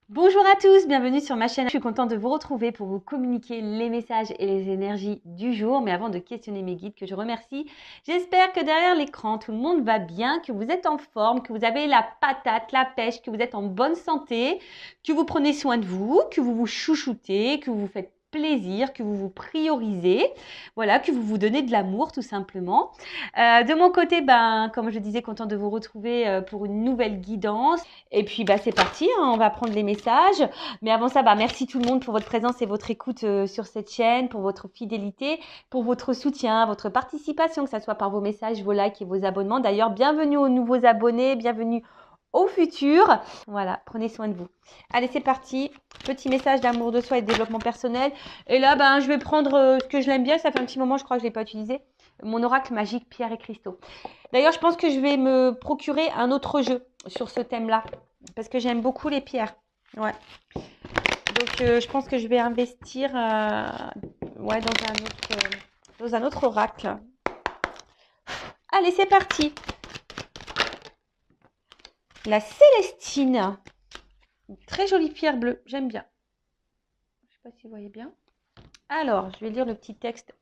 Bonjour à tous, bienvenue sur ma chaîne. Je suis contente de vous retrouver pour vous communiquer les messages et les énergies du jour. Mais avant de questionner mes guides, que je remercie, j'espère que derrière l'écran, tout le monde va bien, que vous êtes en forme, que vous avez la patate, la pêche, que vous êtes en bonne santé, que vous prenez soin de vous, que vous vous chouchoutez, que vous vous faites plaisir, que vous vous priorisez, voilà, que vous vous donnez de l'amour tout simplement. De mon côté, comme je disais, contente de vous retrouver pour une nouvelle guidance. Et puis, c'est parti, hein, on va prendre les messages. Mais avant ça, merci tout le monde pour votre présence et votre écoute sur cette chaîne, pour votre fidélité, pour votre soutien, votre participation, que ce soit par vos messages, vos likes et vos abonnements. D'ailleurs, bienvenue aux nouveaux abonnés, bienvenue au futur. Voilà, prenez soin de vous. Allez, c'est parti. Petit message d'amour de soi et de développement personnel. Et là, je vais prendre ce que je l'aime bien. Ça fait un petit moment, je crois que je ne l'ai pas utilisé. Mon oracle magique, pierre et cristaux. D'ailleurs, je pense que je vais me procurer un autre jeu sur ce thème-là. Parce que j'aime beaucoup les pierres. Ouais. Donc, je pense que je vais investir dans un autre oracle. Allez, c'est parti. La Célestine. Une très jolie pierre bleue. J'aime bien. Je ne sais pas si vous voyez bien. Alors, je vais lire le petit texte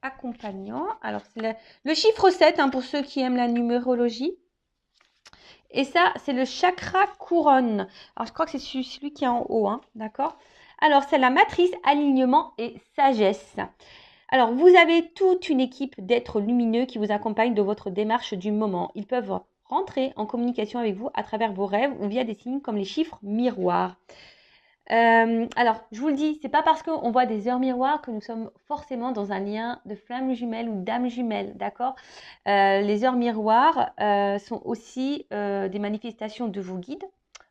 accompagnant. Alors, c'est le chiffre 7 pour ceux qui aiment la numérologie. Et ça, c'est le chakra couronne. Alors, je crois que c'est celui qui est en haut, d'accord? Alors, c'est la matrice alignement et sagesse. Alors, vous avez toute une équipe d'êtres lumineux qui vous accompagnent de votre démarche du moment. Ils peuvent rentrer en communication avec vous à travers vos rêves ou via des signes comme les chiffres miroirs. Alors, je vous le dis, c'est pas parce qu'on voit des heures miroirs que nous sommes forcément dans un lien de flamme jumelle ou d'âme jumelle, d'accord? Les heures miroirs sont aussi des manifestations de vos guides,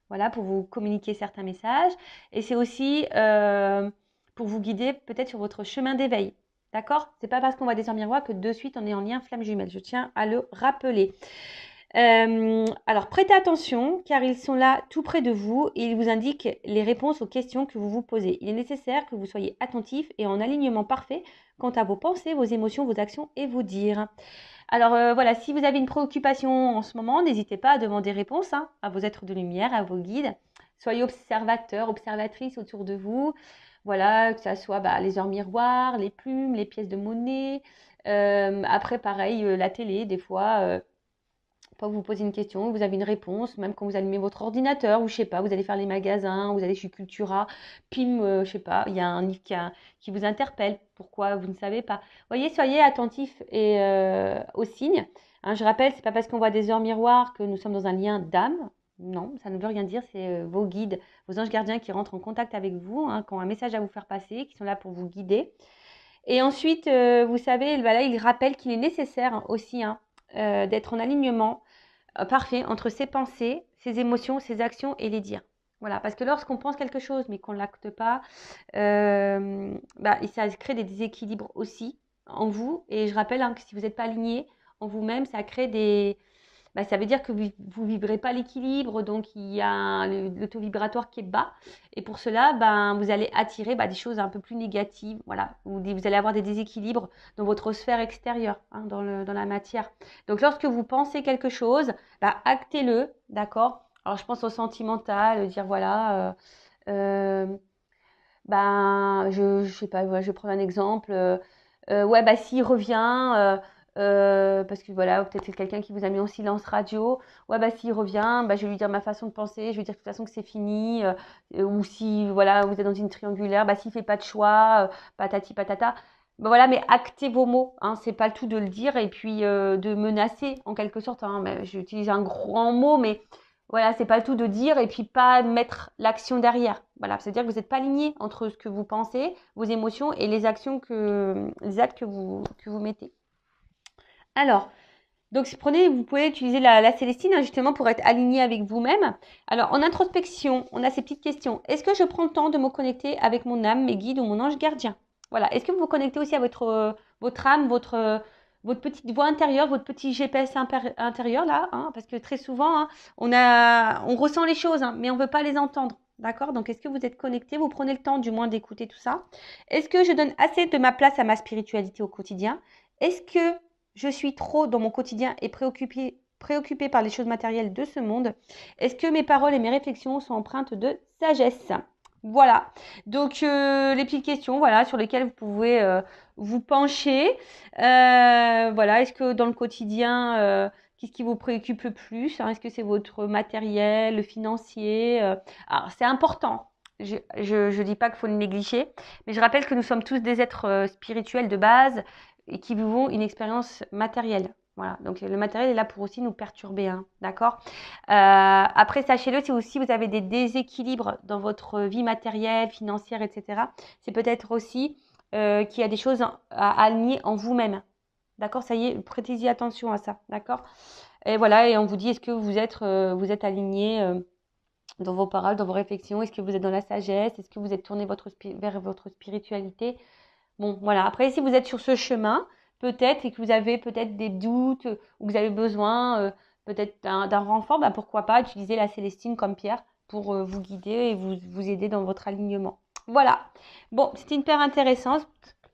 voilà, pour vous communiquer certains messages. Et c'est aussi pour vous guider peut-être sur votre chemin d'éveil, d'accord? C'est pas parce qu'on voit des heures miroirs que de suite on est en lien flamme jumelle. Je tiens à le rappeler. Alors, prêtez attention car ils sont là tout près de vous et ils vous indiquent les réponses aux questions que vous vous posez. Il est nécessaire que vous soyez attentif et en alignement parfait quant à vos pensées, vos émotions, vos actions et vos dires. Alors voilà, si vous avez une préoccupation en ce moment, n'hésitez pas à demander réponse à vos êtres de lumière, à vos guides. Soyez observateurs, observatrices autour de vous. Voilà, que ça soit les heures miroirs, les plumes, les pièces de monnaie. Après, pareil, la télé, des fois vous posez une question, vous avez une réponse, même quand vous allumez votre ordinateur, ou je sais pas, vous allez faire les magasins, vous allez chez Cultura, pim, je sais pas, il y a un livre qui vous interpelle, pourquoi vous ne savez pas. Voyez, soyez attentifs et aux signes. Je rappelle, c'est pas parce qu'on voit des heures miroirs que nous sommes dans un lien d'âme. Non, ça ne veut rien dire, c'est vos guides, vos anges gardiens qui rentrent en contact avec vous, qui ont un message à vous faire passer, qui sont là pour vous guider. Et ensuite, vous savez, là, il rappelle qu'il est nécessaire aussi d'être en alignement parfait entre ses pensées, ses émotions, ses actions et les dires. Voilà, parce que lorsqu'on pense quelque chose mais qu'on ne l'acte pas, ça crée des déséquilibres aussi en vous. Et je rappelle que si vous n'êtes pas aligné en vous-même, ça crée ça veut dire que vous ne vibrez pas l'équilibre, donc il y a le taux vibratoire qui est bas. Et pour cela, vous allez attirer des choses un peu plus négatives. Voilà, vous allez avoir des déséquilibres dans votre sphère extérieure, dans la matière. Donc lorsque vous pensez quelque chose, actez-le, d'accord? Alors je pense au sentimental, dire voilà, je sais pas, je vais prendre un exemple. S'il revient, parce que voilà, peut-être c'est quelqu'un qui vous a mis en silence radio. Ouais, s'il revient, je vais lui dire ma façon de penser, je vais dire de toute façon que c'est fini. Ou si voilà, vous êtes dans une triangulaire, s'il fait pas de choix, patati patata. Voilà, mais actez vos mots, c'est pas le tout de le dire et puis de menacer en quelque sorte. J'utilise un grand mot, mais voilà, c'est pas le tout de dire et puis pas mettre l'action derrière. Voilà, c'est-à-dire que vous n'êtes pas aligné entre ce que vous pensez, vos émotions et les actes que vous mettez. Alors, donc vous pouvez utiliser la Célestine justement pour être aligné avec vous-même. Alors, en introspection, on a ces petites questions. Est-ce que je prends le temps de me connecter avec mon âme, mes guides ou mon ange gardien? Voilà. Est-ce que vous vous connectez aussi à votre âme, votre petite voix intérieure, votre petit GPS intérieur là, parce que très souvent, on ressent les choses, mais on ne veut pas les entendre. D'accord? Donc, est-ce que vous êtes connecté? Vous prenez le temps du moins d'écouter tout ça? Est-ce que je donne assez de ma place à ma spiritualité au quotidien? Est-ce que je suis trop dans mon quotidien et préoccupé par les choses matérielles de ce monde? Est-ce que mes paroles et mes réflexions sont empreintes de sagesse? Voilà, donc les petites questions voilà, sur lesquelles vous pouvez vous pencher. Voilà, est-ce que dans le quotidien, qu'est-ce qui vous préoccupe le plus, hein? Est-ce que c'est votre matériel, le financier? Alors, c'est important. Je dis pas qu'il faut le négliger, mais je rappelle que nous sommes tous des êtres spirituels de base et qui vivons une expérience matérielle. Voilà, donc le matériel est là pour aussi nous perturber, hein, d'accord? Après, sachez-le, si aussi vous avez des déséquilibres dans votre vie matérielle, financière, etc., c'est peut-être aussi qu'il y a des choses à aligner en vous-même. D'accord? Ça y est, prêtez-y attention à ça. D'accord? Et voilà, et on vous dit, est-ce que vous êtes aligné dans vos paroles, dans vos réflexions? Est-ce que vous êtes dans la sagesse? Est-ce que vous êtes tourné vers votre spiritualité? Bon, voilà. Après, si vous êtes sur ce chemin, peut-être, et que vous avez peut-être des doutes, ou que vous avez besoin peut-être d'un renfort, bah, pourquoi pas utiliser la Célestine comme pierre pour vous guider et vous aider dans votre alignement. Voilà. Bon, c'était hyper intéressant.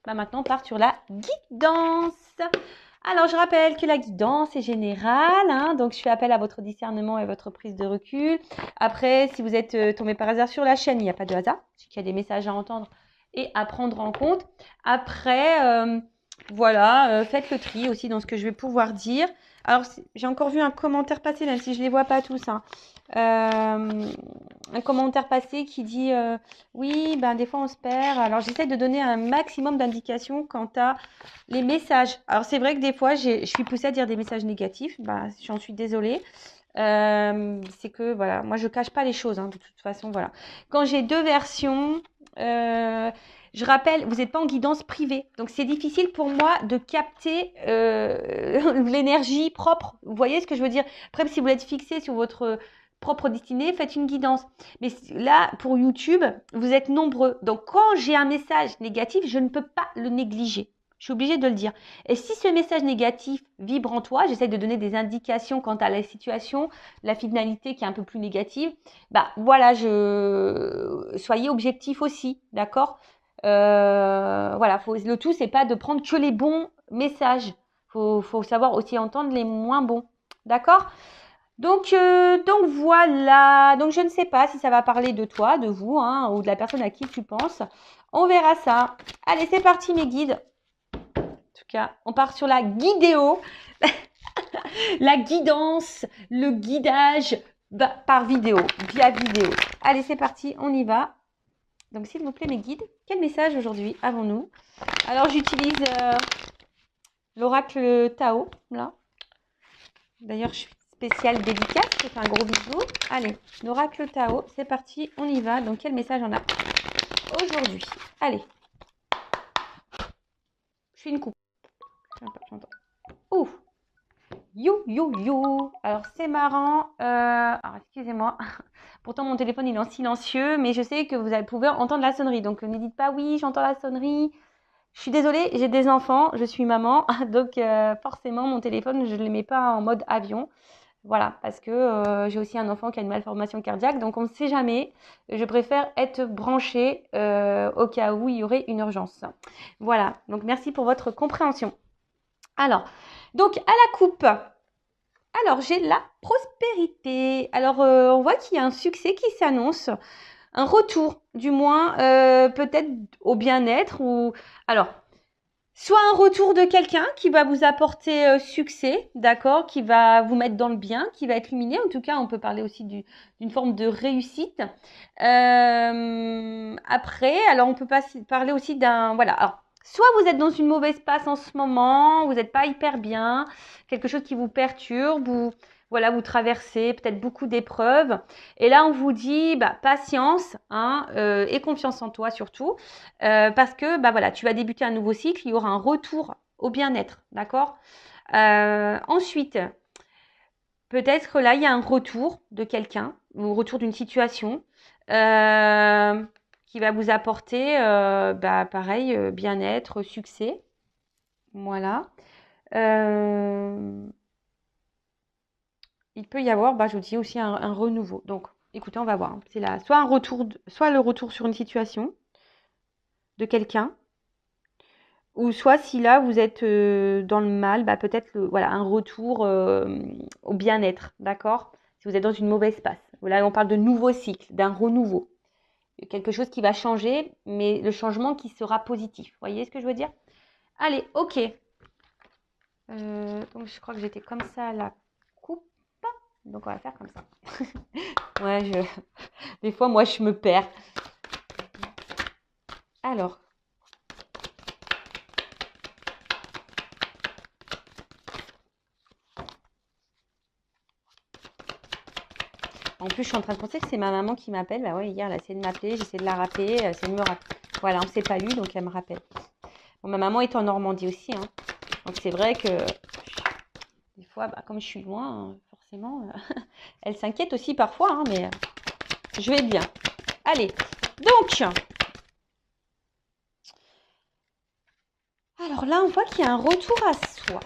Bah, maintenant, on part sur la guidance. Alors, je rappelle que la guidance est générale, hein, donc je fais appel à votre discernement et votre prise de recul. Après, si vous êtes tombé par hasard sur la chaîne, il n'y a pas de hasard, c'est qu'il y a des messages à entendre et à prendre en compte. Après, voilà, faites le tri aussi dans ce que je vais pouvoir dire. Alors, j'ai encore vu un commentaire passer, même si je ne les vois pas tous, hein. Un commentaire passé qui dit oui, ben des fois on se perd. Alors, j'essaie de donner un maximum d'indications quant à les messages. Alors, c'est vrai que des fois, je suis poussée à dire des messages négatifs. Ben, j'en suis désolée. C'est que, voilà, moi, je cache pas les choses, hein, de toute façon, voilà. Quand j'ai deux versions, je rappelle, vous n'êtes pas en guidance privée. Donc, c'est difficile pour moi de capter l'énergie propre. Vous voyez ce que je veux dire? Après, si vous êtes fixé sur votre propre destinée, faites une guidance. Mais là, pour YouTube, vous êtes nombreux. Donc, quand j'ai un message négatif, je ne peux pas le négliger. Je suis obligée de le dire. Et si ce message négatif vibre en toi, j'essaie de donner des indications quant à la situation, la finalité qui est un peu plus négative. Bah voilà, soyez objectif aussi, d'accord? Voilà, le tout, c'est pas de prendre que les bons messages. Faut savoir aussi entendre les moins bons, d'accord? Donc voilà. Donc je ne sais pas si ça va parler de toi, de vous, hein, ou de la personne à qui tu penses. On verra ça. Allez, c'est parti mes guides. En tout cas, on part sur la guidéo, la guidance, le guidage par vidéo, via vidéo. Allez, c'est parti, on y va. Donc, s'il vous plaît, mes guides, quel message aujourd'hui avons-nous? Alors, j'utilise l'oracle Tao, là. D'ailleurs, je suis spéciale dédicace, je fais un gros bisou. Allez, l'oracle Tao, c'est parti, on y va. Donc, quel message on a aujourd'hui? Allez. Je fais une coupe. Ouf. You. Alors, c'est marrant. Alors, excusez-moi. Pourtant, mon téléphone, il est en silencieux, mais je sais que vous pouvez entendre la sonnerie. Donc, ne dites pas oui, j'entends la sonnerie. Je suis désolée, j'ai des enfants, je suis maman. Donc, forcément, mon téléphone, je ne le mets pas en mode avion. Voilà, parce que j'ai aussi un enfant qui a une malformation cardiaque. Donc, on ne sait jamais. Je préfère être branchée au cas où il y aurait une urgence. Voilà. Donc, merci pour votre compréhension. Alors, donc, à la coupe. Alors, j'ai la prospérité. Alors, on voit qu'il y a un succès qui s'annonce, un retour, du moins, peut-être au bien-être ou... Alors, soit un retour de quelqu'un qui va vous apporter succès, d'accord, qui va vous mettre dans le bien, qui va être luminé. En tout cas, on peut parler aussi d'une forme de réussite. Après, alors, on peut parler aussi d'un... Voilà, alors, soit vous êtes dans une mauvaise passe en ce moment, vous n'êtes pas hyper bien, quelque chose qui vous perturbe, voilà, vous traversez peut-être beaucoup d'épreuves. Et là, on vous dit, patience, hein, et confiance en toi surtout, parce que, voilà, tu vas débuter un nouveau cycle, il y aura un retour au bien-être, d'accord? Ensuite, peut-être là, il y a un retour de quelqu'un, ou retour d'une situation, qui va vous apporter, pareil, bien-être, succès. Voilà. Il peut y avoir, je vous dis aussi un renouveau. Donc, écoutez, on va voir. C'est là, soit le retour sur une situation de quelqu'un, Ou soit si là, vous êtes dans le mal, bah, peut-être voilà, un retour au bien-être, d'accord? Si vous êtes dans une mauvaise passe. Là, on parle de nouveau cycle, d'un renouveau. Quelque chose qui va changer, mais le changement qui sera positif. Vous voyez ce que je veux dire? Allez, ok. Donc, je crois que j'étais comme ça à la coupe. Donc, on va faire comme ça. Ouais, des fois, moi, je me perds. Alors. En plus, je suis en train de penser que c'est ma maman qui m'appelle. Bah ouais, hier, elle a essayé de m'appeler. J'essaie de la rappeler. Elle essaie de me rappeler. Voilà, on ne s'est pas eu, donc elle me rappelle. Bon, ma maman est en Normandie aussi, hein. Donc, c'est vrai que des fois, bah, comme je suis loin, forcément, elle s'inquiète aussi parfois, hein, mais je vais bien. Allez, donc, alors là, on voit qu'il y a un retour à soi.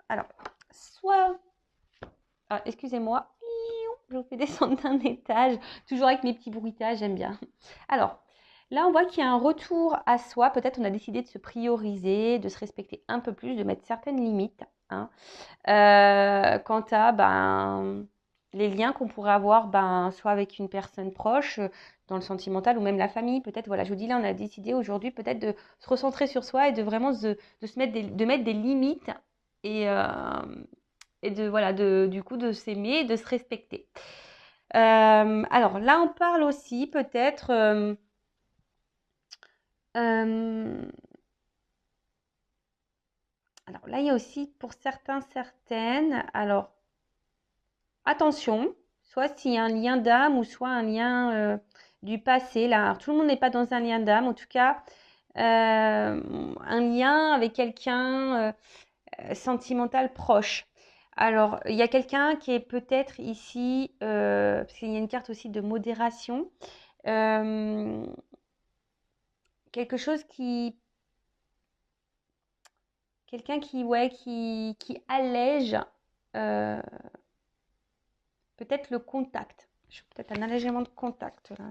Alors, soit... Ah, excusez-moi, je vous fais descendre d'un étage, toujours avec mes petits bruitages, j'aime bien. Alors, là, on voit qu'il y a un retour à soi. Peut-être on a décidé de se prioriser, de se respecter un peu plus, de mettre certaines limites, hein. Quant à les liens qu'on pourrait avoir, soit avec une personne proche, dans le sentimental ou même la famille. Peut-être, voilà, je vous dis là, on a décidé aujourd'hui peut-être de se recentrer sur soi et de vraiment de mettre des limites et voilà, du coup, de s'aimer et de se respecter. Alors là, on parle aussi peut-être... alors là, il y a aussi pour certains, certaines... Alors, attention, soit s'il y a un lien d'âme ou soit un lien du passé. Là, alors, tout le monde n'est pas dans un lien d'âme. En tout cas, un lien avec quelqu'un sentimental proche. Alors, il y a quelqu'un qui est peut-être ici, parce qu'il y a une carte aussi de modération, quelque chose qui... Quelqu'un qui, ouais, qui allège peut-être le contact. Peut-être un allègement de contact. Là,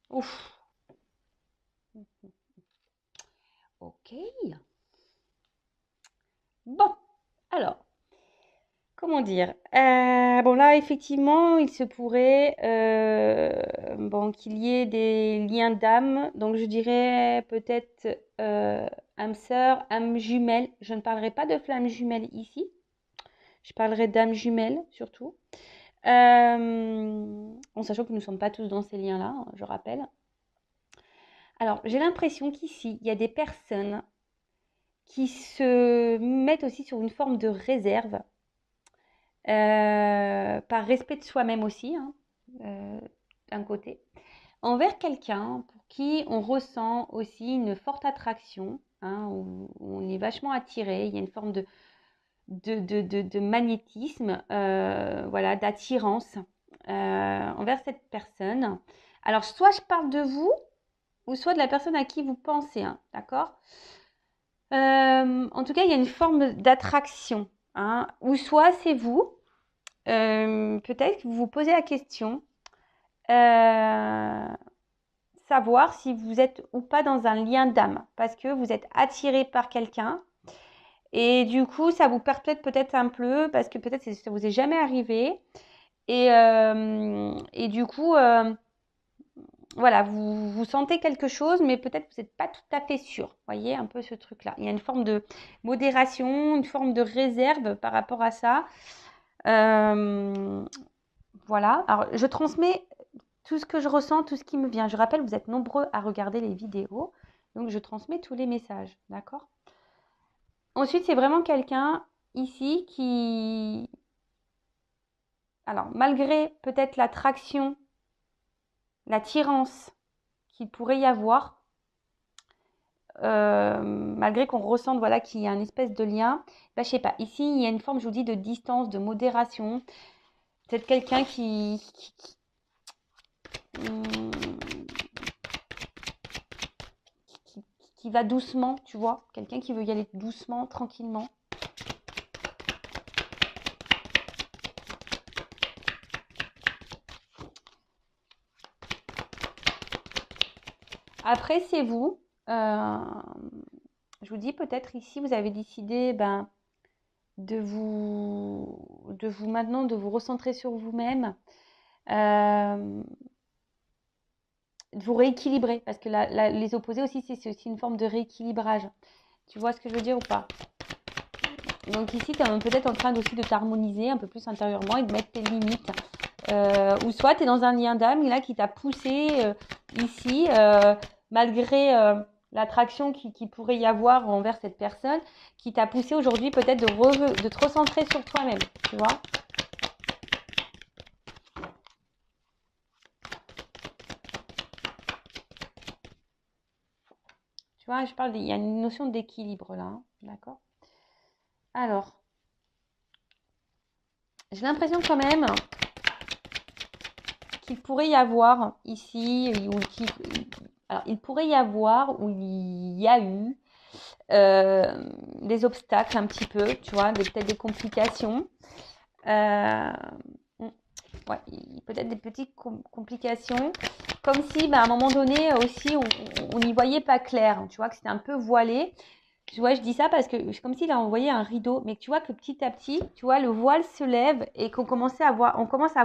Ouf. Ok. Bon, alors, comment dire? Bon, là, effectivement, il se pourrait qu'il y ait des liens d'âme. Donc, je dirais peut-être âme sœur, âme jumelle. Je ne parlerai pas de flamme jumelle ici. Je parlerai d'âme jumelle surtout. En sachant que nous ne sommes pas tous dans ces liens-là, je rappelle. Alors, j'ai l'impression qu'ici, il y a des personnes qui se mettent aussi sur une forme de réserve, par respect de soi-même aussi, hein, d'un côté, envers quelqu'un pour qui on ressent aussi une forte attraction, hein, où on est vachement attiré, il y a une forme de magnétisme, voilà, d'attirance envers cette personne. Alors, soit je parle de vous, ou soit de la personne à qui vous pensez, hein, d'accord? En tout cas, il y a une forme d'attraction, hein, ou soit c'est vous, peut-être que vous vous posez la question, savoir si vous êtes ou pas dans un lien d'âme, parce que vous êtes attiré par quelqu'un, et du coup, ça vous perpète peut-être un peu, parce que peut-être ça vous est jamais arrivé, et du coup, voilà, vous sentez quelque chose, mais peut-être vous n'êtes pas tout à fait sûr. Vous voyez un peu ce truc-là. Il y a une forme de modération, une forme de réserve par rapport à ça. Voilà. Alors, je transmets tout ce que je ressens, tout ce qui me vient. Je rappelle, vous êtes nombreux à regarder les vidéos. Donc, je transmets tous les messages. D'accord? Ensuite, c'est vraiment quelqu'un ici qui... Alors, malgré peut-être l'attraction, l'attirance qu'il pourrait y avoir, malgré qu'on ressente voilà, qu'il y a une espèce de lien, je sais pas, ici il y a une forme, je vous dis, de distance, de modération. Peut-être quelqu'un qui va doucement, tu vois, quelqu'un qui veut y aller doucement, tranquillement. Après, c'est vous. Je vous dis peut-être ici, vous avez décidé de vous maintenant, de vous recentrer sur vous-même, de vous rééquilibrer. Parce que les opposés aussi, c'est aussi une forme de rééquilibrage. Tu vois ce que je veux dire ou pas? Donc ici, tu es peut-être en train aussi de t'harmoniser un peu plus intérieurement et de mettre tes limites. Ou soit tu es dans un lien d'âme là qui t'a poussé ici, malgré l'attraction qui pourrait y avoir envers cette personne, qui t'a poussé aujourd'hui peut-être de te recentrer sur toi-même, tu vois. Tu vois, il y a une notion d'équilibre là, hein, d'accord? Alors, j'ai l'impression quand même qu'il pourrait y avoir ici, alors il pourrait y avoir, ou il y a eu, des obstacles un petit peu, tu vois, peut-être des complications. Ouais, peut-être des petites complications, comme si à un moment donné aussi on n'y voyait pas clair, tu vois, que c'était un peu voilé. Tu vois, je dis ça parce que c'est comme s'il a envoyé un rideau, mais tu vois que petit à petit, tu vois, le voile se lève et on commence à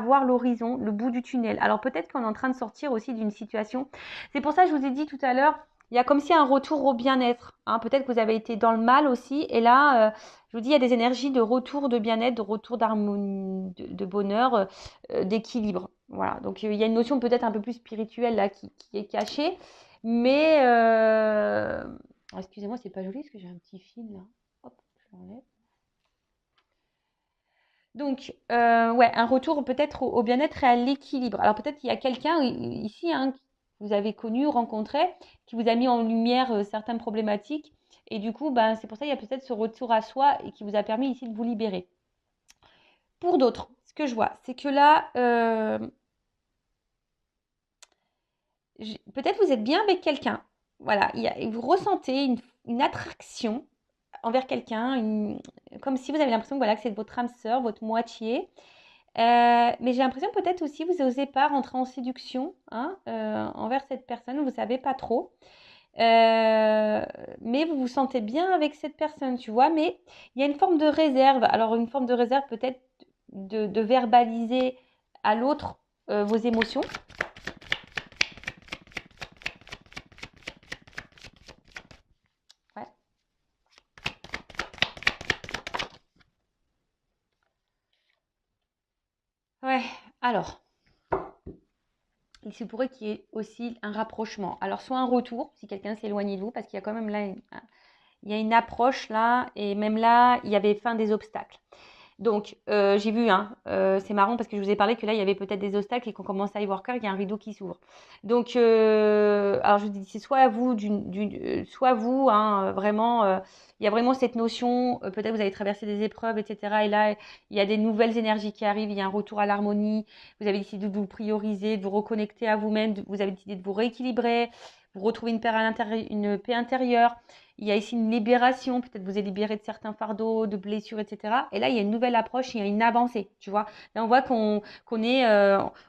voir l'horizon, le bout du tunnel. Alors peut-être qu'on est en train de sortir aussi d'une situation. C'est pour ça que je vous ai dit tout à l'heure, il y a comme si un retour au bien-être, hein. Peut-être que vous avez été dans le mal aussi, et là, je vous dis, il y a des énergies de retour de bien-être, de retour d'harmonie, de bonheur, d'équilibre. Voilà. Donc il y a une notion peut-être un peu plus spirituelle là qui est cachée, mais excusez-moi, c'est pas joli parce que j'ai un petit fil là. Hop, je l'enlève. Donc, ouais, un retour peut-être au bien-être et à l'équilibre. Alors peut-être qu'il y a quelqu'un ici, hein, que vous avez connu, rencontré, qui vous a mis en lumière certaines problématiques. Et du coup, c'est pour ça qu'il y a peut-être ce retour à soi et qui vous a permis ici de vous libérer. Pour d'autres, ce que je vois, c'est que là, peut-être vous êtes bien avec quelqu'un. Voilà, vous ressentez une attraction envers quelqu'un, comme si vous avez l'impression que, voilà, que c'est votre âme sœur, votre moitié. Mais j'ai l'impression peut-être aussi vous n'osez pas rentrer en séduction, hein, envers cette personne, vous ne savez pas trop. Mais vous vous sentez bien avec cette personne, tu vois. Mais il y a une forme de réserve. Alors une forme de réserve peut-être de verbaliser à l'autre vos émotions. Ouais. Ouais. Alors, il se pourrait qu'il y ait aussi un rapprochement. Alors, soit un retour, si quelqu'un s'éloigne de vous, parce qu'il y a quand même là, il y a une approche là, et même là, il y avait fin des obstacles. Donc, j'ai vu, hein, c'est marrant parce que je vous ai parlé que là, il y avait peut-être des obstacles et qu'on commence à y voir clair, il y a un rideau qui s'ouvre. Donc, alors je vous dis, c'est soit vous, soit vous, hein, vraiment, il y a vraiment cette notion, peut-être vous avez traversé des épreuves, etc. Et là, il y a des nouvelles énergies qui arrivent, il y a un retour à l'harmonie, vous avez décidé de vous prioriser, de vous reconnecter à vous-même, vous avez décidé de vous rééquilibrer, vous retrouvez une paix intérieure. Il y a ici une libération, peut-être vous êtes libéré de certains fardeaux, de blessures, etc. Et là, il y a une nouvelle approche, il y a une avancée, tu vois. Là, on voit qu'on est,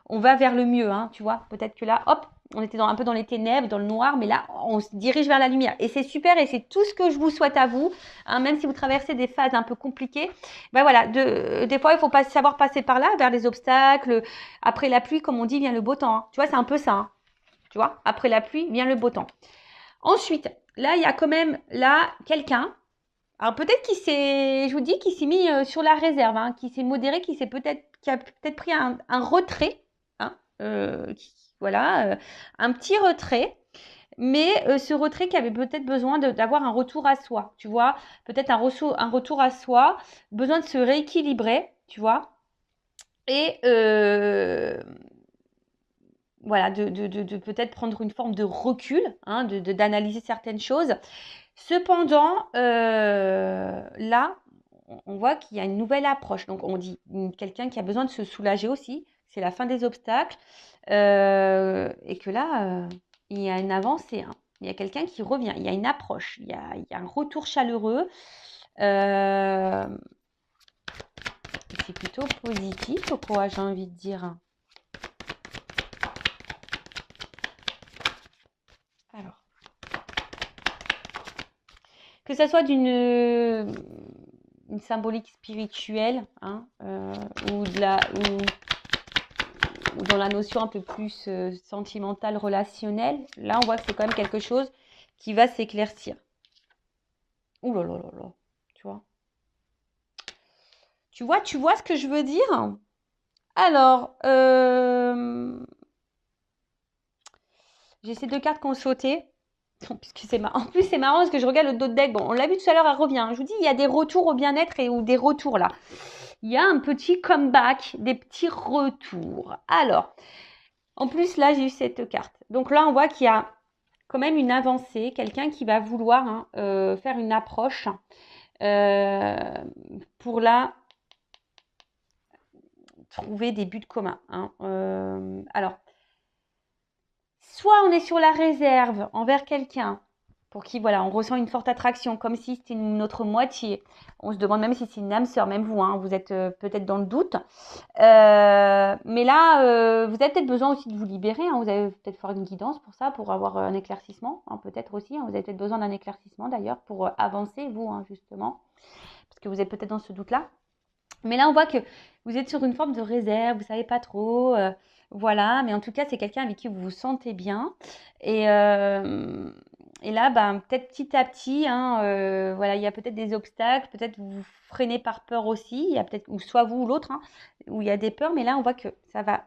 on va vers le mieux, hein, tu vois. Peut-être que là, hop, on était un peu dans les ténèbres, dans le noir, mais là, on se dirige vers la lumière. Et c'est super, et c'est tout ce que je vous souhaite à vous, hein, même si vous traversez des phases un peu compliquées. Voilà, des fois, il faut pas savoir passer par là, vers les obstacles. Après la pluie, comme on dit, vient le beau temps, hein. Tu vois, c'est un peu ça, hein, tu vois. Après la pluie, vient le beau temps. Ensuite, là, il y a quand même là quelqu'un. Alors peut-être je vous dis, qui s'est mis sur la réserve, hein, qui s'est modéré, qui a peut-être pris un retrait, hein, voilà, un petit retrait, mais ce retrait qui avait peut-être besoin d'avoir un retour à soi, tu vois, peut-être un retour à soi, besoin de se rééquilibrer, tu vois, et voilà, de peut-être prendre une forme de recul, hein, d'analyser certaines choses. Cependant, là, on voit qu'il y a une nouvelle approche. Donc, on dit quelqu'un qui a besoin de se soulager aussi. C'est la fin des obstacles. Et que là, il y a une avancée, hein. Il y a quelqu'un qui revient. Il y a une approche. Il y a un retour chaleureux. C'est plutôt positif, quoi, j'ai envie de dire. Alors, que ça soit une symbolique spirituelle, hein, ou dans la notion un peu plus sentimentale, relationnelle, là on voit que c'est quand même quelque chose qui va s'éclaircir. Ouh là là là là, tu vois. Tu vois ce que je veux dire? Alors, j'ai ces deux cartes qui ont sauté. Puisque c'est en plus, c'est marrant parce que je regarde le dos de deck. Bon, on l'a vu tout à l'heure, elle revient. Je vous dis, il y a des retours au bien-être ou des retours là. Il y a un petit comeback, des petits retours. Alors, en plus, là, j'ai eu cette carte. Donc là, on voit qu'il y a quand même une avancée. Quelqu'un qui va vouloir faire une approche pour là trouver des buts communs. Hein. Alors, soit on est sur la réserve envers quelqu'un pour qui, voilà, on ressent une forte attraction, comme si c'était notre moitié. On se demande même si c'est une âme sœur, même vous, hein, vous êtes peut-être dans le doute. Mais là, vous avez peut-être besoin aussi de vous libérer. Hein, vous avez peut-être faire une guidance pour ça, pour avoir un éclaircissement, hein, peut-être aussi. Hein, vous avez peut-être besoin d'un éclaircissement d'ailleurs pour avancer, vous, hein, justement, parce que vous êtes peut-être dans ce doute-là. Mais là, on voit que vous êtes sur une forme de réserve, vous ne savez pas trop. Voilà, mais en tout cas, c'est quelqu'un avec qui vous vous sentez bien. Et là, ben, peut-être petit à petit, hein, voilà, il y a peut-être des obstacles, peut-être vous vous freinez par peur aussi, il y a peut-être, ou soit vous ou l'autre, hein, où il y a des peurs, mais là, on voit que ça va,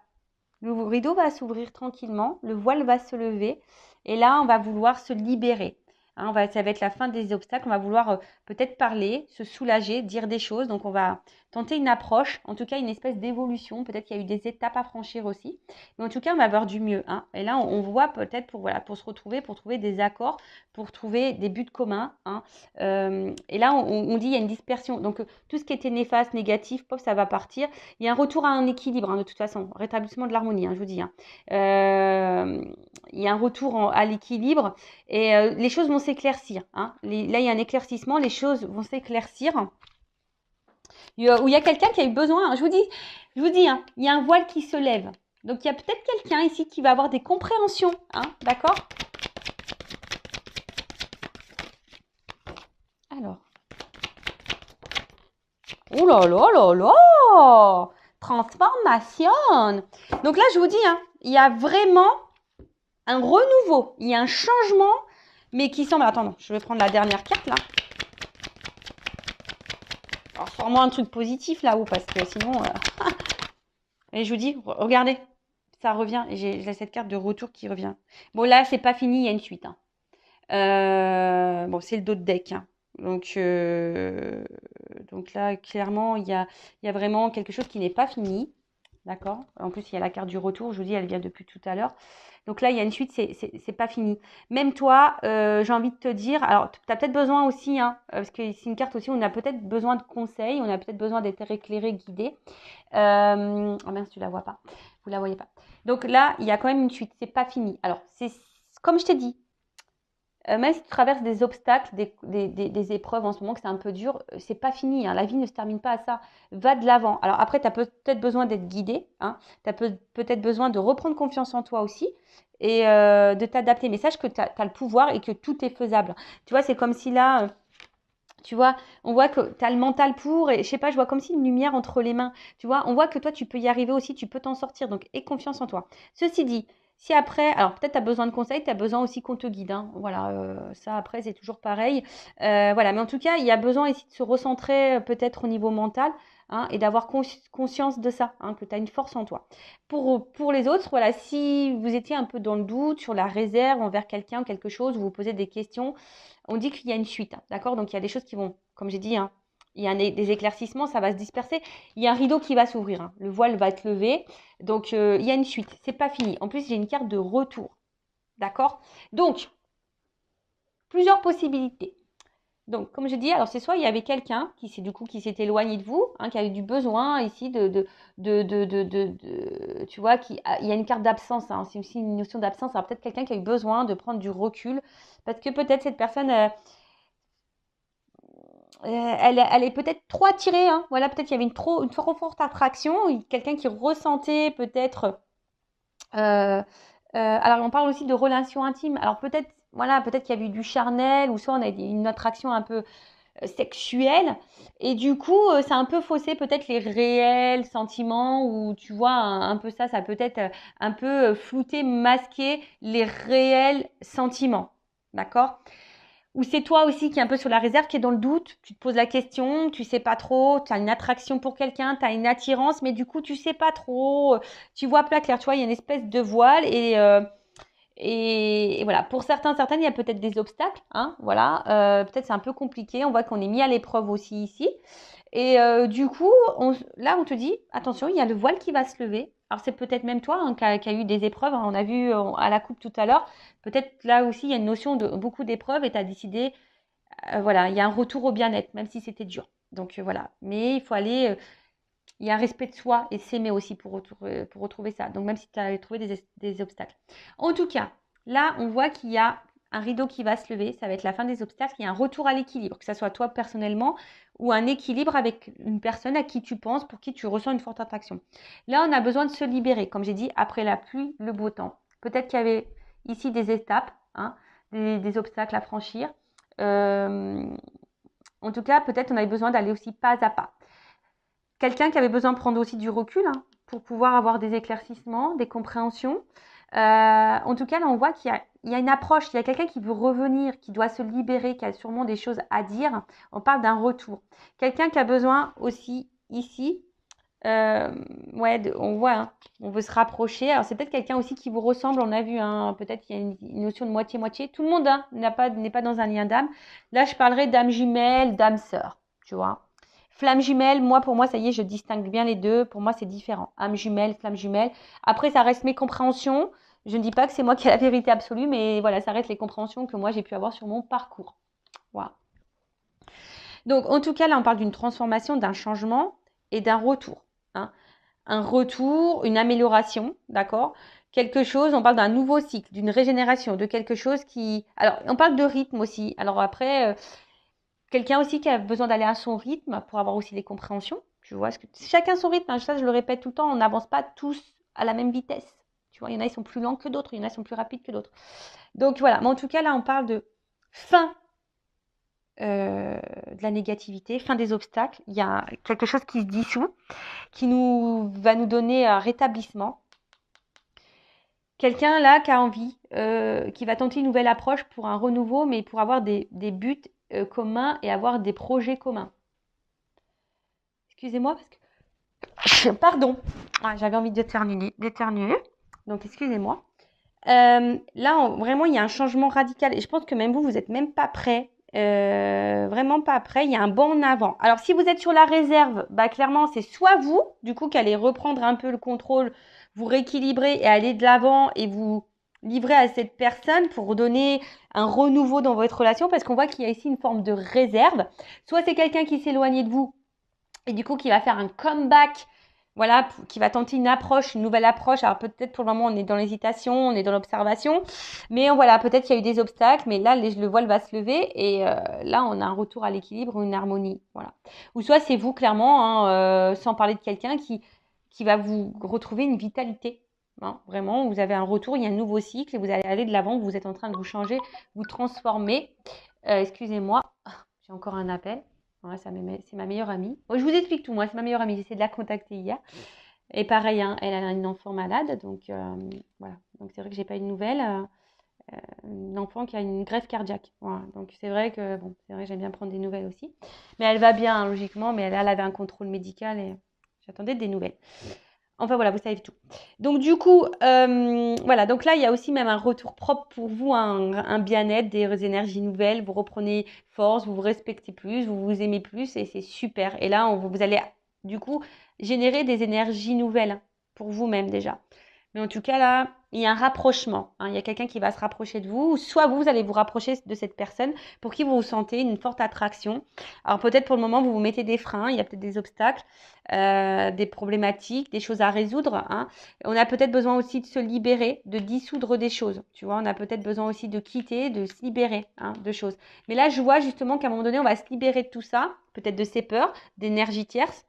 le rideau va s'ouvrir tranquillement, le voile va se lever, et là, on va vouloir se libérer. Hein, ça va être la fin des obstacles, on va vouloir peut-être parler, se soulager, dire des choses, donc on va tenter une approche, en tout cas une espèce d'évolution, peut-être qu'il y a eu des étapes à franchir aussi, mais en tout cas on va avoir du mieux. Hein. Et là on voit peut-être pour se retrouver, pour trouver des accords, pour trouver des buts communs. Hein. Et là on dit il y a une dispersion, donc tout ce qui était néfaste, négatif, pop, ça va partir. Il y a un retour à un équilibre, hein, de toute façon, rétablissement de l'harmonie, hein, je vous dis. Hein. Il y a un retour à l'équilibre et les choses vont s'éclaircir. Hein. Là il y a un éclaircissement, les choses vont s'éclaircir. Où il y a quelqu'un qui a eu besoin, hein, je vous dis, hein, il y a un voile qui se lève. Donc il y a peut-être quelqu'un ici qui va avoir des compréhensions, hein, d'accord? Alors. Oh là là là là! Transformation! Donc là, je vous dis, hein, il y a vraiment un renouveau, il y a un changement, mais qui semble... Attends, non, je vais prendre la dernière carte, là. Alors, sors-moi un truc positif, là-haut, parce que sinon... Et je vous dis, regardez, ça revient. Et j'ai cette carte de retour qui revient. Bon, là, c'est pas fini, il y a une suite. Hein. Bon, c'est le dos de deck. Hein. Donc là, clairement, il y a vraiment quelque chose qui n'est pas fini. D'accord? En plus, il y a la carte du retour. Je vous dis, elle vient depuis tout à l'heure. Donc là, il y a une suite, c'est pas fini. Même toi, j'ai envie de te dire, alors tu as peut-être besoin aussi, hein, parce que c'est une carte aussi, on a peut-être besoin de conseils, on a peut-être besoin d'être éclairé, guidé. Oh mince, tu la vois pas. Vous la voyez pas. Donc là, il y a quand même une suite, c'est pas fini. Alors, c'est comme je t'ai dit, même si tu traverses des obstacles, des épreuves en ce moment, que c'est un peu dur, c'est pas fini. Hein. La vie ne se termine pas à ça. Va de l'avant. Alors après, tu as peut-être besoin d'être guidé. Hein. Tu as peut-être besoin de reprendre confiance en toi aussi et de t'adapter. Mais sache que tu as le pouvoir et que tout est faisable. Tu vois, c'est comme si là... tu vois, on voit que tu as le mental pour, et je sais pas, je vois comme si une lumière entre les mains. Tu vois, on voit que toi, tu peux y arriver aussi, tu peux t'en sortir. Donc, aie confiance en toi. Ceci dit, si après, alors peut-être tu as besoin de conseils, tu as besoin aussi qu'on te guide. Hein. Voilà, ça après, c'est toujours pareil. Voilà, mais en tout cas, il y a besoin ici de se recentrer peut-être au niveau mental. Hein, et d'avoir conscience de ça, hein, que tu as une force en toi. Pour les autres, voilà, si vous étiez un peu dans le doute sur la réserve envers quelqu'un, quelque chose, vous vous posez des questions, on dit qu'il y a une suite, hein, d'accord? Donc il y a des choses qui vont, comme j'ai dit, hein, il y a des éclaircissements, ça va se disperser. Il y a un rideau qui va s'ouvrir, hein, le voile va être levé. Donc il y a une suite, c'est pas fini. En plus, j'ai une carte de retour, d'accord? Donc, plusieurs possibilités. Donc, comme je dis, alors c'est soit il y avait quelqu'un qui s'est éloigné de vous, hein, qui avait du besoin ici tu vois, il y a une carte d'absence, hein, c'est aussi une notion d'absence. Alors peut-être quelqu'un qui a eu besoin de prendre du recul, parce que peut-être cette personne, elle est peut-être trop attirée, hein, voilà, peut-être il y avait une trop forte attraction, quelqu'un qui ressentait peut-être, alors on parle aussi de relations intimes, alors peut-être voilà, peut-être qu'il y a eu du charnel, ou soit on a une attraction un peu sexuelle, et du coup, ça a un peu faussé peut-être les réels sentiments, ou tu vois, un peu ça peut être un peu flouter, masquer les réels sentiments, d'accord? Ou c'est toi aussi qui est un peu sur la réserve, qui est dans le doute, tu te poses la question, tu sais pas trop, tu as une attraction pour quelqu'un, tu as une attirance, mais du coup, tu sais pas trop, tu vois pas clair, tu vois, il y a une espèce de voile, et voilà, pour certaines, il y a peut-être des obstacles, hein, voilà, peut-être c'est un peu compliqué, on voit qu'on est mis à l'épreuve aussi ici. Et du coup, là, on te dit, attention, il y a le voile qui va se lever. Alors, c'est peut-être même toi hein, qui a eu des épreuves, hein, on a vu à la coupe tout à l'heure. Peut-être là aussi, il y a une notion de beaucoup d'épreuves et tu as décidé, voilà, il y a un retour au bien-être, même si c'était dur. Donc, voilà. Mais il faut aller, il y a un respect de soi et s'aimer aussi pour retrouver ça. Donc, même si tu as trouvé des obstacles. En tout cas, là, on voit qu'il y a un rideau qui va se lever. Ça va être la fin des obstacles. Il y a un retour à l'équilibre, que ce soit toi personnellement ou un équilibre avec une personne à qui tu penses, pour qui tu ressens une forte attraction. Là, on a besoin de se libérer. Comme j'ai dit, après la pluie, le beau temps. Peut-être qu'il y avait ici des étapes, hein, des obstacles à franchir. En tout cas, peut-être on avait besoin d'aller aussi pas à pas. Quelqu'un qui avait besoin de prendre aussi du recul hein, pour pouvoir avoir des éclaircissements, des compréhensions. En tout cas, là, on voit qu'il y a une approche, il y a quelqu'un qui veut revenir, qui doit se libérer, qui a sûrement des choses à dire. On parle d'un retour. Quelqu'un qui a besoin aussi ici, ouais, on voit, hein, on veut se rapprocher. Alors, c'est peut-être quelqu'un aussi qui vous ressemble, on a vu, hein, peut-être qu'il y a une notion de moitié-moitié. Tout le monde hein, n'est pas dans un lien d'âme. Là, je parlerai d'âme jumelle, d'âme sœur, tu vois. Flamme jumelle, pour moi, ça y est, je distingue bien les deux. Pour moi, c'est différent. Âme jumelle, flamme jumelle. Après, ça reste mes compréhensions. Je ne dis pas que c'est moi qui ai la vérité absolue, mais voilà, ça reste les compréhensions que moi, j'ai pu avoir sur mon parcours. Voilà. Donc, en tout cas, là, on parle d'une transformation, d'un changement et d'un retour. Hein. Un retour, une amélioration, d'accord? Quelque chose, on parle d'un nouveau cycle, d'une régénération, de quelque chose qui… Alors, on parle de rythme aussi. Alors après… quelqu'un aussi qui a besoin d'aller à son rythme pour avoir aussi des compréhensions. Tu vois, chacun son rythme. Hein, ça, je le répète tout le temps, on n'avance pas tous à la même vitesse. Tu vois, il y en a, ils sont plus lents que d'autres, il y en a, ils sont plus rapides que d'autres. Donc voilà, mais en tout cas, là, on parle de fin de la négativité, fin des obstacles. Il y a quelque chose qui se dissout, qui va nous donner un rétablissement. Quelqu'un là qui a envie, qui va tenter une nouvelle approche pour un renouveau, mais pour avoir des buts communs et avoir des projets communs. Excusez-moi parce que… Pardon. Ah, j'avais envie d'éternuer. Donc, excusez-moi. Là, vraiment, il y a un changement radical. Et je pense que même vous n'êtes même pas prêt. Vraiment pas prêt. Il y a un bond en avant. Alors, si vous êtes sur la réserve, bah, clairement, c'est soit vous, du coup, qui allez reprendre un peu le contrôle, vous rééquilibrer et aller de l'avant et vous livrer à cette personne pour donner un renouveau dans votre relation, parce qu'on voit qu'il y a ici une forme de réserve. Soit c'est quelqu'un qui s'éloigne de vous et du coup qui va faire un comeback, voilà, qui va tenter une nouvelle approche. Alors peut-être pour le moment on est dans l'hésitation, on est dans l'observation, mais voilà, peut-être qu'il y a eu des obstacles, mais là le voile va se lever et là on a un retour à l'équilibre, une harmonie, voilà. Ou soit c'est vous clairement, hein, sans parler de quelqu'un qui va vous retrouver une vitalité. Hein, vraiment, vous avez un retour, il y a un nouveau cycle et vous allez aller de l'avant, vous êtes en train de vous changer, vous transformer. Excusez-moi, j'ai encore un appel. Ouais, c'est ma meilleure amie. Bon, je vous explique tout, moi, c'est ma meilleure amie. J'ai essayé de la contacter hier. Et pareil, hein, elle a une enfant malade. Donc, voilà. Donc, c'est vrai que j'ai pas eu de nouvelles. Une enfant qui a une greffe cardiaque. Voilà. Donc, c'est vrai que j'aime bien prendre des nouvelles aussi. Mais elle va bien, hein, logiquement. Mais elle avait un contrôle médical et j'attendais des nouvelles. Enfin voilà, vous savez tout. Donc du coup, voilà, donc là, il y a aussi même un retour propre pour vous, un bien-être, des énergies nouvelles, vous reprenez force, vous vous respectez plus, vous vous aimez plus et c'est super. Et là, vous allez du coup générer des énergies nouvelles pour vous-même déjà. Mais en tout cas, là, il y a un rapprochement. Hein, il y a quelqu'un qui va se rapprocher de vous, ou soit vous allez vous rapprocher de cette personne pour qui vous ressentez une forte attraction. Alors peut-être pour le moment, vous vous mettez des freins, il y a peut-être des obstacles, des problématiques, des choses à résoudre. Hein. On a peut-être besoin aussi de se libérer, de dissoudre des choses. Tu vois, on a peut-être besoin aussi de quitter, de se libérer hein, de choses. Mais là, je vois justement qu'à un moment donné, on va se libérer de tout ça, peut-être de ces peurs, d'énergie tierce.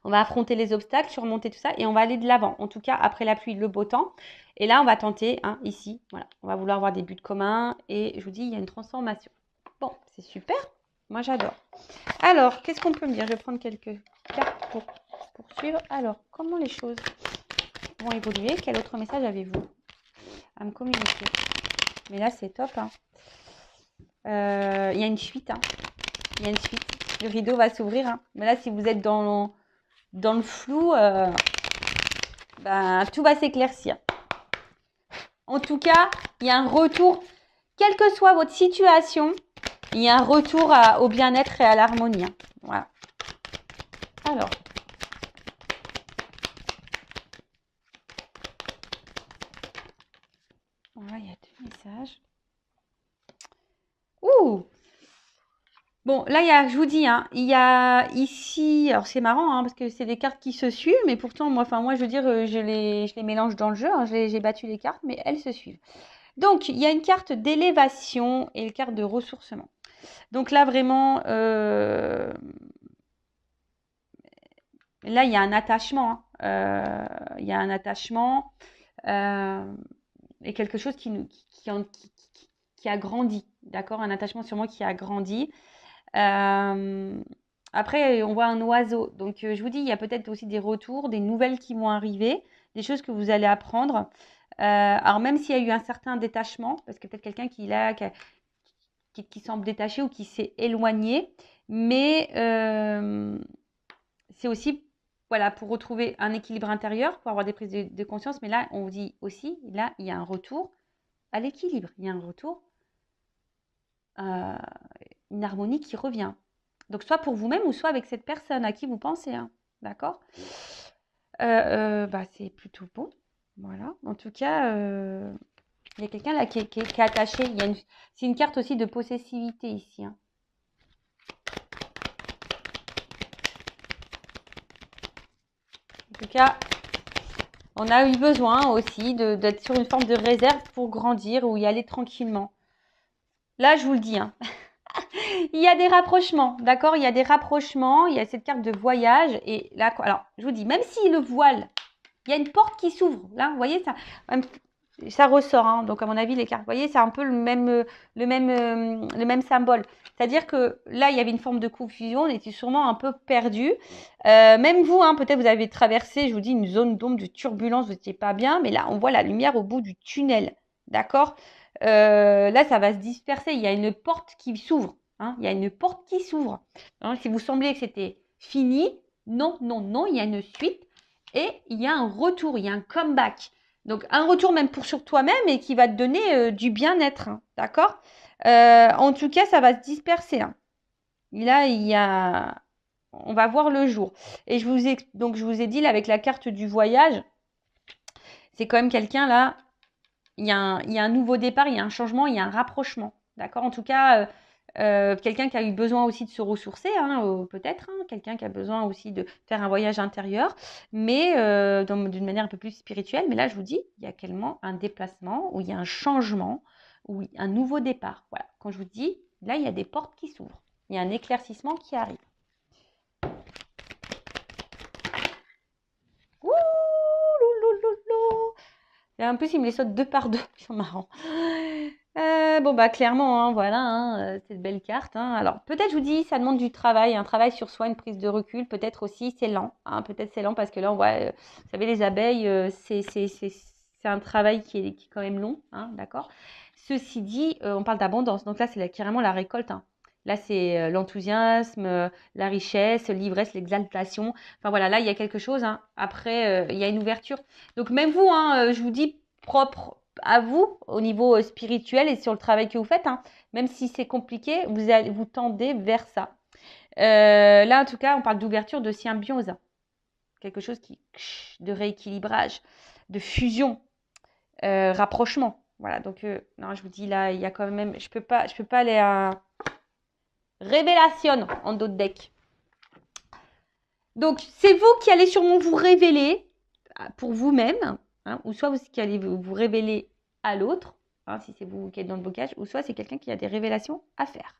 On va affronter les obstacles, surmonter tout ça et on va aller de l'avant. En tout cas, après la pluie, le beau temps. Et là, on va tenter, hein, ici, voilà, on va vouloir avoir des buts communs et je vous dis, il y a une transformation. Bon, c'est super. Moi, j'adore. Alors, qu'est-ce qu'on peut me dire? Je vais prendre quelques cartes pour poursuivre. Alors, comment les choses vont évoluer? Quel autre message avez-vous à me communiquer? Mais là, c'est top. Hein. Il y a une suite. Hein. Il y a une suite. Le rideau va s'ouvrir. Hein. Mais là, si vous êtes dans le flou, ben, tout va s'éclaircir. En tout cas, il y a un retour, quelle que soit votre situation, il y a un retour au bien-être et à l'harmonie. Hein. Voilà. Alors. Voilà, il y a 2 messages. Ouh! Bon, là, je vous dis, hein, il y a ici, alors c'est marrant, hein, parce que c'est des cartes qui se suivent, mais pourtant, moi, je veux dire, je les mélange dans le jeu, hein, j'ai battu les cartes, mais elles se suivent. Donc, il y a une carte d'élévation et une carte de ressourcement. Donc là, vraiment, là, il y a un attachement. Hein. Il y a un attachement et quelque chose qui a grandi, d'accord? Un attachement sûrement qui a grandi. Après, on voit un oiseau. Donc, je vous dis, il y a peut-être aussi des retours, des nouvelles qui vont arriver, des choses que vous allez apprendre. Alors, même s'il y a eu un certain détachement, parce que peut-être quelqu'un qui semble détaché ou qui s'est éloigné, mais c'est aussi, voilà, pour retrouver un équilibre intérieur, pour avoir des prises de conscience. Mais là, on vous dit aussi, là, il y a un retour à l'équilibre. Il y a un retour, une harmonie qui revient. Donc, soit pour vous-même ou soit avec cette personne à qui vous pensez. Hein. D'accord c'est plutôt bon. Voilà. En tout cas, il y a quelqu'un là qui est attaché. C'est une carte aussi de possessivité ici. Hein. En tout cas, on a eu besoin aussi d'être sur une forme de réserve pour grandir ou y aller tranquillement. Là, je vous le dis. Hein. Il y a des rapprochements, d'accord? Il y a des rapprochements, il y a cette carte de voyage. Et là, alors, je vous dis, même si le voile, il y a une porte qui s'ouvre. Là, vous voyez, ça ressort. Hein, donc, à mon avis, les cartes, vous voyez, c'est un peu le même symbole. C'est-à-dire que là, il y avait une forme de confusion, on était sûrement un peu perdu. Même vous, hein, peut-être vous avez traversé, je vous dis, une zone d'ombre, de turbulence, vous n'étiez pas bien. Mais là, on voit la lumière au bout du tunnel, d'accord? Là, ça va se disperser. Il y a une porte qui s'ouvre. Hein, il y a une porte qui s'ouvre. Hein, si vous sembliez que c'était fini, non, non, non, il y a une suite et il y a un retour, il y a un comeback. Donc, un retour même sur toi-même et qui va te donner du bien-être. Hein, d'accord En tout cas, ça va se disperser. Hein. Et là, on va voir le jour. Et je vous ai dit, là, avec la carte du voyage, c'est quand même quelqu'un, là, il y a un nouveau départ, il y a un changement, il y a un rapprochement. D'accord En tout cas, quelqu'un qui a eu besoin aussi de se ressourcer, hein, peut-être, hein, quelqu'un qui a besoin aussi de faire un voyage intérieur, mais d'une manière un peu plus spirituelle. Mais là, je vous dis, il y a clairement un déplacement, où il y a un changement, où il y a un nouveau départ. Voilà. Quand je vous dis, là, il y a des portes qui s'ouvrent. Il y a un éclaircissement qui arrive. Ouh, loulouloulou. Et en plus, il me les saute 2 par 2. C'est marrant. Clairement, hein, voilà, hein, cette belle carte. Hein. Alors, peut-être, je vous dis, ça demande du travail, un travail sur soi, une prise de recul. Peut-être aussi, c'est lent. Hein, peut-être c'est lent parce que là, on voit, vous savez, les abeilles, c'est un travail qui est quand même long, hein, d'accord. Ceci dit, on parle d'abondance. Donc là, c'est carrément la récolte. Hein. Là, c'est l'enthousiasme, la richesse, l'ivresse, l'exaltation. Enfin, voilà, là, il y a quelque chose. Hein. Après, il y a une ouverture. Donc, même vous, hein, je vous dis, propre à vous au niveau spirituel et sur le travail que vous faites, hein, même si c'est compliqué, vous tendez vers ça. Là, en tout cas, on parle d'ouverture, de symbiose, quelque chose de rééquilibrage, de fusion, rapprochement. Voilà, donc non, je vous dis là, il y a quand même, je peux pas aller à révélation en d'autres decks. Donc, c'est vous qui allez sûrement vous révéler pour vous-même, hein, ou soit vous qui allez vous révéler à l'autre, hein, si c'est vous qui êtes dans le blocage, ou soit c'est quelqu'un qui a des révélations à faire.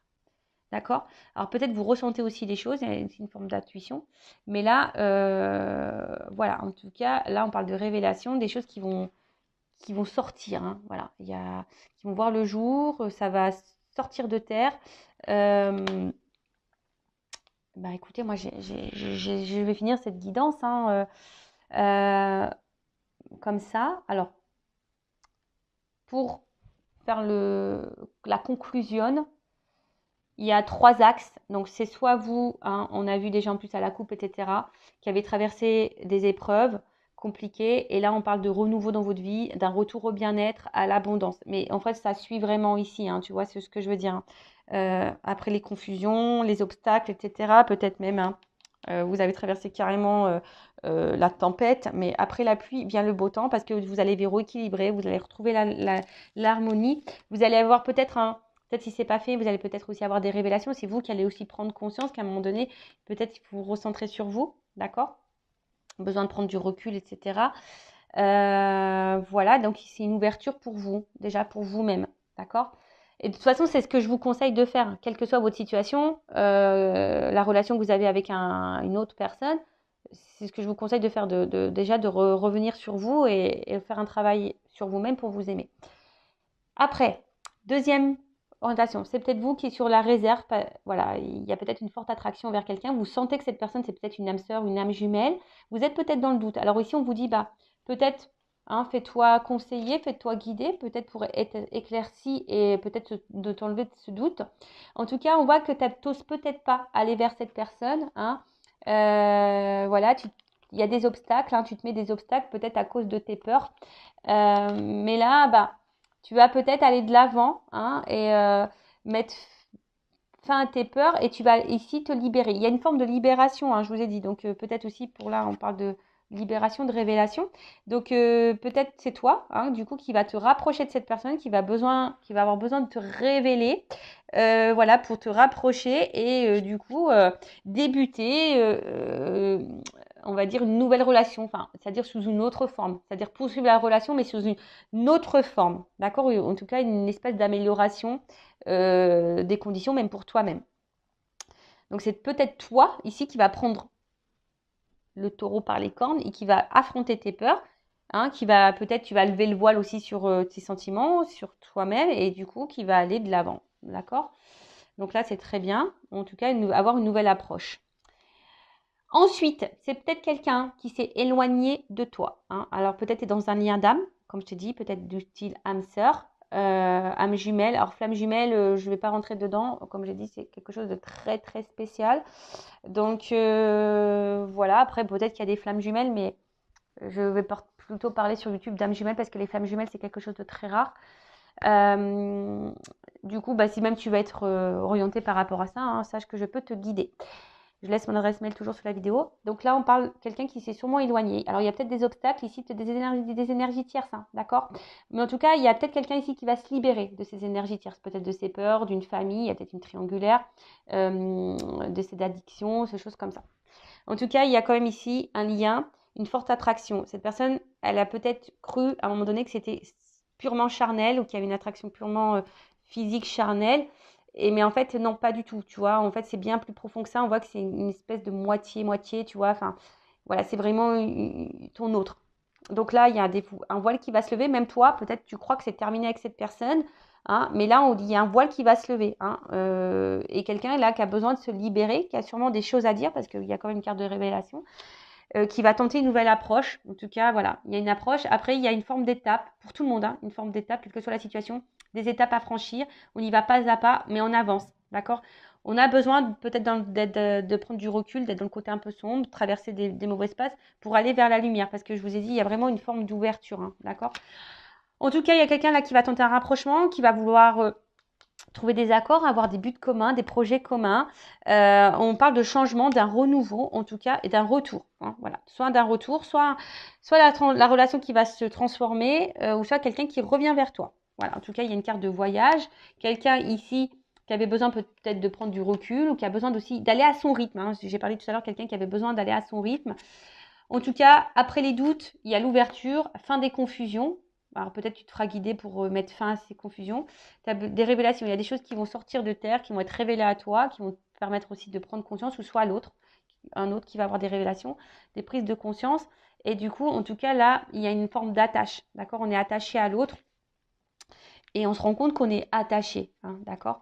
D'accord? Alors peut-être vous ressentez aussi des choses, c'est une forme d'intuition. Mais là, voilà, en tout cas, là, on parle de révélation, des choses qui vont sortir, hein, voilà, qui vont voir le jour, ça va sortir de terre. Bah écoutez, moi, je vais finir cette guidance hein, comme ça. Alors, pour faire la conclusion, il y a 3 axes. Donc, c'est soit vous, hein, on a vu des gens plus à la coupe, etc., qui avez traversé des épreuves compliquées. Et là, on parle de renouveau dans votre vie, d'un retour au bien-être, à l'abondance. Mais en fait, ça suit vraiment ici, hein, tu vois, c'est ce que je veux dire. Après les confusions, les obstacles, etc., peut-être même, hein, vous avez traversé carrément la tempête, mais après la pluie vient le beau temps parce que vous allez vous rééquilibrer, vous allez retrouver l'harmonie. Vous allez avoir peut-être si c'est pas fait, vous allez peut-être aussi avoir des révélations. C'est vous qui allez aussi prendre conscience qu'à un moment donné, peut-être il faut vous recentrer sur vous, d'accord? Besoin de prendre du recul, etc. Voilà, donc c'est une ouverture pour vous, déjà pour vous-même, d'accord? Et de toute façon, c'est ce que je vous conseille de faire, quelle que soit votre situation, la relation que vous avez avec une autre personne, c'est ce que je vous conseille de faire, déjà de revenir sur vous et faire un travail sur vous-même pour vous aimer. Après, deuxième orientation, c'est peut-être vous qui êtes sur la réserve. Voilà, il y a peut-être une forte attraction vers quelqu'un. Vous sentez que cette personne, c'est peut-être une âme sœur, une âme jumelle. Vous êtes peut-être dans le doute. Alors ici, on vous dit, bah, peut-être, hein, fais-toi conseiller, fais-toi guider, peut-être pour être éclairci et peut-être de t'enlever de ce doute. En tout cas, on voit que tu n'oses peut-être pas aller vers cette personne. Hein. Voilà, il y a des obstacles, hein, tu te mets des obstacles peut-être à cause de tes peurs. Mais là, bah, tu vas peut-être aller de l'avant hein, et mettre fin à tes peurs et tu vas ici te libérer. Il y a une forme de libération, hein, je vous ai dit. Donc peut-être aussi pour là, on parle de libération, de révélation. Donc peut-être c'est toi, hein, du coup, qui va te rapprocher de cette personne, qui va avoir besoin de te révéler, voilà, pour te rapprocher et du coup débuter. On va dire une nouvelle relation, enfin, c'est-à-dire sous une autre forme, c'est-à-dire poursuivre la relation, mais sous une autre forme, d'accord? En tout cas, une espèce d'amélioration des conditions, même pour toi-même. Donc, c'est peut-être toi, ici, qui va prendre le taureau par les cornes et qui va affronter tes peurs, hein, peut-être, tu vas lever le voile aussi sur tes sentiments, sur toi-même, et du coup, qui va aller de l'avant, d'accord? Donc là, c'est très bien, en tout cas, avoir une nouvelle approche. Ensuite, c'est peut-être quelqu'un qui s'est éloigné de toi. Hein. Alors peut-être tu es dans un lien d'âme, comme je te dis, peut-être du style âme sœur, âme jumelle. Alors flamme jumelle, je ne vais pas rentrer dedans. Comme j'ai dit, c'est quelque chose de très très spécial. Donc voilà, après peut-être qu'il y a des flammes jumelles, mais je vais plutôt parler sur YouTube d'âme jumelle parce que les flammes jumelles, c'est quelque chose de très rare. Du coup, bah, si même tu vas être orienté par rapport à ça, hein, sache que je peux te guider. Je laisse mon adresse mail toujours sur la vidéo. Donc là, on parle de quelqu'un qui s'est sûrement éloigné. Alors, il y a peut-être des obstacles ici, peut-être des énergies tierces, hein, d'accord? Mais en tout cas, il y a peut-être quelqu'un ici qui va se libérer de ces énergies tierces, peut-être de ses peurs, d'une famille, il y a peut-être une triangulaire, de ses addictions, ces choses comme ça. En tout cas, il y a quand même ici un lien, une forte attraction. Cette personne, elle a peut-être cru à un moment donné que c'était purement charnel ou qu'il y avait une attraction purement physique, charnelle. Mais en fait, non, pas du tout, tu vois. En fait, c'est bien plus profond que ça. On voit que c'est une espèce de moitié-moitié, tu vois. Enfin, voilà, c'est vraiment ton autre. Donc là, il y a un voile qui va se lever. Même toi, peut-être tu crois que c'est terminé avec cette personne. Hein, mais là, on dit il y a un voile qui va se lever. Hein, et quelqu'un là qui a besoin de se libérer, qui a sûrement des choses à dire parce qu'il y a quand même une carte de révélation. Qui va tenter une nouvelle approche. En tout cas, voilà, il y a une approche. Après, il y a une forme d'étape pour tout le monde, hein, une forme d'étape, quelle que soit la situation, des étapes à franchir. On y va pas à pas, mais on avance, d'accord? On a besoin peut-être de prendre du recul, d'être dans le côté un peu sombre, traverser des mauvais espaces pour aller vers la lumière. Parce que je vous ai dit, il y a vraiment une forme d'ouverture, hein, d'accord? En tout cas, il y a quelqu'un là qui va tenter un rapprochement, qui va vouloir trouver des accords, avoir des buts communs, des projets communs. On parle de changement, d'un renouveau en tout cas, et d'un retour. Hein, voilà. Soit d'un retour, soit la relation qui va se transformer, ou soit quelqu'un qui revient vers toi. Voilà. En tout cas, il y a une carte de voyage. Quelqu'un ici qui avait besoin peut-être de prendre du recul ou qui a besoin aussi d'aller à son rythme. Hein. J'ai parlé tout à l'heure, quelqu'un qui avait besoin d'aller à son rythme. En tout cas, après les doutes, il y a l'ouverture, fin des confusions. Alors peut-être tu te feras guider pour mettre fin à ces confusions. Tu as des révélations, il y a des choses qui vont sortir de terre, qui vont être révélées à toi, qui vont te permettre aussi de prendre conscience, ou soit l'autre, un autre qui va avoir des révélations, des prises de conscience. Et du coup, en tout cas, là, il y a une forme d'attache, d'accord? On est attaché à l'autre et on se rend compte qu'on est attaché, hein, d'accord?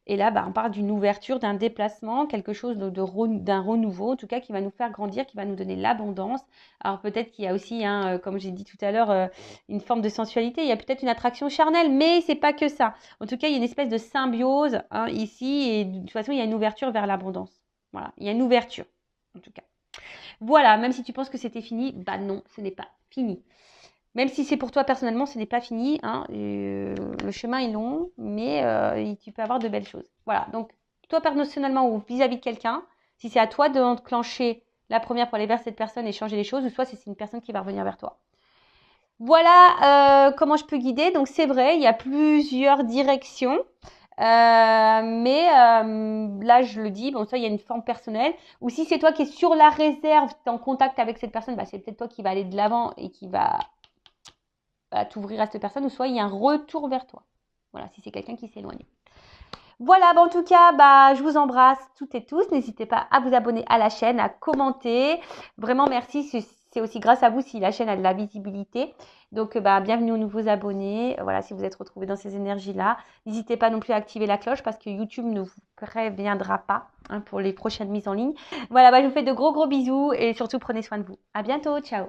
Et là, on parle d'une ouverture, d'un déplacement, quelque chose d'un renouveau, en tout cas, qui va nous faire grandir, qui va nous donner l'abondance. Alors peut-être qu'il y a aussi, hein, comme j'ai dit tout à l'heure, une forme de sensualité. Il y a peut-être une attraction charnelle, mais c'est pas que ça. En tout cas, il y a une espèce de symbiose, hein, ici, et de toute façon, il y a une ouverture vers l'abondance. Voilà, il y a une ouverture, en tout cas. Voilà, même si tu penses que c'était fini, non, ce n'est pas fini. Même si c'est pour toi personnellement, ce n'est pas fini, hein, le chemin est long, mais tu peux avoir de belles choses. Voilà, donc toi personnellement ou vis-à-vis de quelqu'un, si c'est à toi de enclencher la première pour aller vers cette personne et changer les choses, ou soit si c'est une personne qui va revenir vers toi. Voilà comment je peux guider. Donc c'est vrai, il y a plusieurs directions. Mais là, je le dis, bon, ça, il y a une forme personnelle. Ou si c'est toi qui es sur la réserve, tu es en contact avec cette personne, c'est peut-être toi qui va aller de l'avant et qui va t'ouvrir à cette personne, ou soit il y a un retour vers toi. Voilà, si c'est quelqu'un qui s'éloigne. Voilà, en tout cas, je vous embrasse toutes et tous. N'hésitez pas à vous abonner à la chaîne, à commenter. Vraiment, merci. C'est aussi grâce à vous si la chaîne a de la visibilité. Donc, bienvenue aux nouveaux abonnés. Voilà, si vous êtes retrouvés dans ces énergies-là. N'hésitez pas non plus à activer la cloche parce que YouTube ne vous préviendra pas, hein, pour les prochaines mises en ligne. Voilà, je vous fais de gros bisous et surtout prenez soin de vous. À bientôt, ciao.